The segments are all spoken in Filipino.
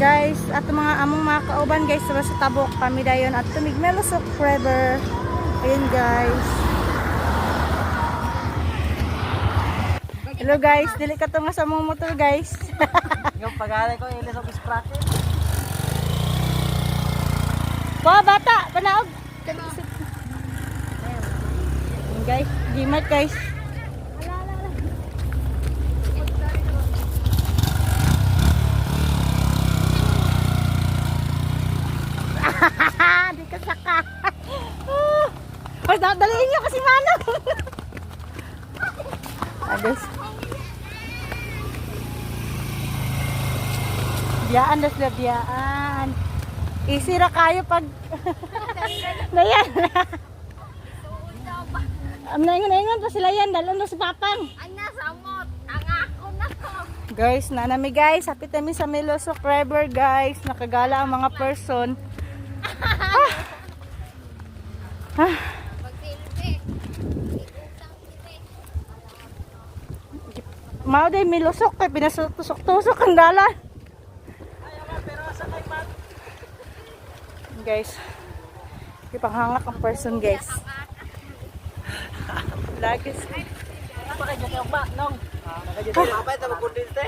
Guys, at mga among mga kauban guys sa tabok kami dayon at tumigmelo sa forever. Ayun guys. Hello guys, dili ka to nga sa mong motor guys. Yung pag-alay ko ilis of sprocket. Pa bata, panaog. Ayun guys, gimat guys. Di ka saka. Ay, daliin niyo kasi manang. Guys. Biyaan na sila, biyaan. Isira kayo pag... Nayan. Naingon pa sila yan, dalon na si Papang. Ang nasamot, ang ako na to. Guys, nanami guys, hapit namin sa Melo subscriber guys. Nakagala ang mga person. Magsilbi. Mao day milusok kay pinasutusok-tusok ang dalan. Guys. Ipanghangak ang person guys. Lagi. Pakadyo kayo ba? Nong. Nakadyo kayo. Mapay, tapos kundin te.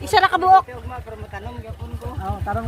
Isa na kabuok. Kayo ba? Pero matanong, gapon ko. Oo, tanong